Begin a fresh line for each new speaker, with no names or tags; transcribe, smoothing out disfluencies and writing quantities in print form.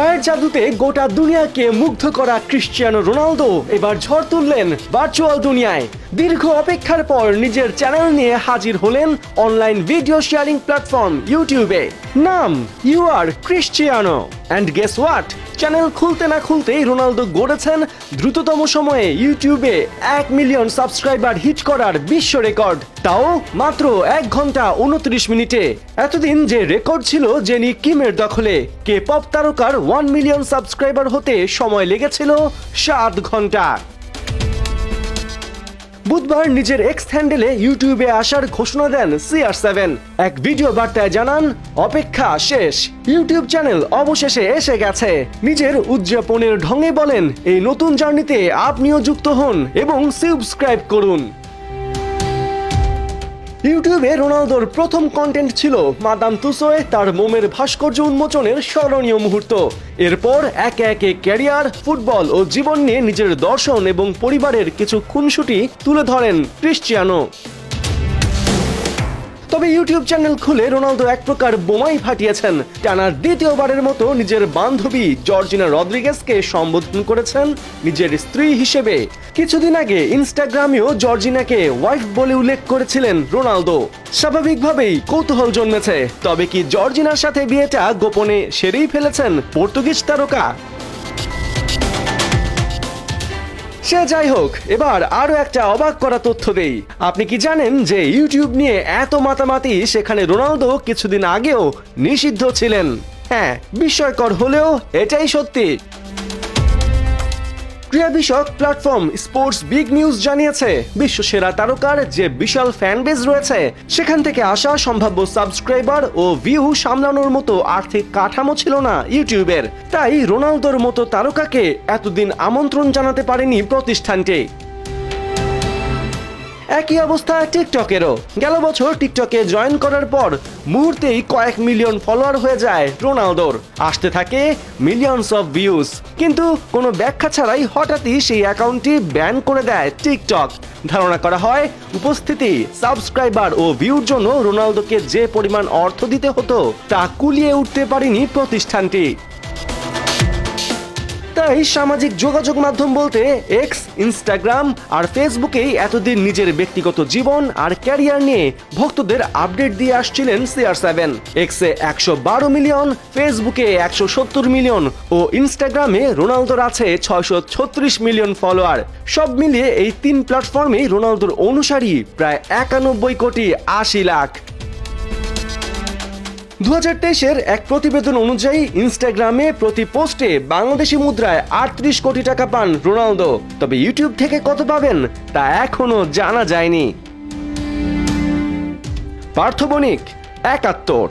পায়ের জাদুতে গোটা দুনিয়াকে মুগ্ধ করা ক্রিশ্চিয়ানো রোনালদো এবার ঝড় তুললেন ভার্চুয়াল দুনিয়ায়। দীর্ঘ অপেক্ষার পর নিজের চ্যানেল নিয়ে হাজির হলেন অনলাইন ভিডিও শেয়ারিং প্ল্যাটফর্ম ইউটিউবে। নাম U R Cristiano and guess what, channel খুলতে না খুলতেই রোনালদো গড়েছেন দ্রুততম সময়ে ইউটিউবে 1 মিলিয়ন সাবস্ক্রাইবার হিট করার বিশ্ব রেকর্ড, তাও মাত্র 1 ঘন্টা 29 মিনিটে। এতদিন যে রেকর্ড ছিল জেনি কিমের দখলে, কে পপ তারকার 1 মিলিয়ন সাবস্ক্রাইবার হতে সময় লেগেছিল 7 ঘন্টা। বুধবার নিজের এক্স হ্যান্ডেলে ইউটিউবে আসার ঘোষণা দেন CR7। এক ভিডিও বার্তায় জানান, অপেক্ষা শেষ, ইউটিউব চ্যানেল অবশেষে এসে গেছে। নিজের উদযাপনের ঢঙে বলেন, এই নতুন জার্নিতে আপনিও যুক্ত হন এবং সাবস্ক্রাইব করুন। ইউটিউবে রোনালদোর প্রথম কন্টেন্ট ছিল মাদাম তুসোয় তার মোমের ভাস্কর্য উন্মোচনের স্মরণীয় মুহূর্ত। এরপর একে একে ক্যারিয়ার, ফুটবল ও জীবন নিয়ে নিজের দর্শন এবং পরিবারের কিছু খুনসুটি তুলে ধরেন ক্রিশ্চিয়ানো। তবে ইউটিউব চ্যানেল খুলে রোনালদো এক প্রকার বোমাই ফাটিয়েছেন। টানা দ্বিতীয়বারের মতো নিজের বান্ধবী জর্জিনা রদ্রিগেজকে সম্বোধন করেছেন নিজের স্ত্রী হিসেবে। কিছুদিন আগে ইনস্টাগ্রামেও জর্জিনাকে ওয়াইফ বলে উল্লেখ করেছিলেন রোনালদো। স্বাভাবিকভাবেই কৌতূহল জন্মেছে, তবে কি জর্জিনার সাথে বিয়েটা গোপনে সেরেই ফেলেছেন পর্তুগিজ তারকা? সে যাই হোক, এবার আরো একটা অবাক করা তথ্য দেই। আপনি কি জানেন যে ইউটিউব নিয়ে এত মাতামাতি সেখানে রোনালদো কিছুদিন আগেও নিষিদ্ধ ছিলেন? হ্যাঁ, বিস্ময়কর হলেও এটাই সত্যি। ক্রীড়া বিষয়ক প্ল্যাটফর্ম স্পোর্টস বিগ নিউজ জানিয়েছে, বিশ্বসেরা তারকার যে বিশাল ফ্যান বেজ রয়েছে সেখান থেকে আসা সম্ভাব্য সাবস্ক্রাইবার ও ভিউ সামলানোর মতো আর্থিক কাঠামো ছিল না ইউটিউবের। তাই রোনালদোর মতো তারকাকে এতদিন আমন্ত্রণ জানাতে পারেনি প্রতিষ্ঠানটি। একই অবস্থা টিকটকেরও। গেল বছর টিকটকে জয়েন করার পর মুহূর্তেই কয়েক মিলিয়ন ফলোয়ার হয়ে যায় রোনালদোর, আসতে থাকে মিলিয়নস অফ ভিউজ। কিন্তু কোনো ব্যাখ্যা ছাড়াই হঠাৎই সেই অ্যাকাউন্টটি ব্যান করে দেয় টিকটক। ধারণা করা হয় উপস্থিতি, সাবস্ক্রাইবার ও ভিউর জন্য রোনালদোকে যে পরিমাণ অর্থ দিতে হতো তা কুলিয়ে উঠতে পারেনি প্রতিষ্ঠানটি। তাই সামাজিক যোগাযোগ মাধ্যম বলতে এক্স, ইনস্টাগ্রাম আর ফেসবুকেই এতদিন নিজের ব্যক্তিগত জীবন আর ক্যারিয়ার নিয়ে ভক্তদের আপডেট দিয়ে আসছিলেন CR7। এক্সে 112 মিলিয়ন, ফেসবুকে 170 মিলিয়ন ও ইনস্টাগ্রামে রোনালদোর আছে 636 মিলিয়ন ফলোয়ার। সব মিলিয়ে এই 3 প্ল্যাটফর্মে রোনালদোর অনুসারী প্রায় 91 কোটি 80 লাখ। 2023-এর এক প্রতিবেদন অনুযায়ী ইনস্টাগ্রামে প্রতি পোস্টে বাংলাদেশি মুদ্রায় 38 কোটি টাকা পান রোনালদো। তবে ইউটিউব থেকে কত পাবেন তা এখনো জানা যায়নি। পার্থ বণিক, 71।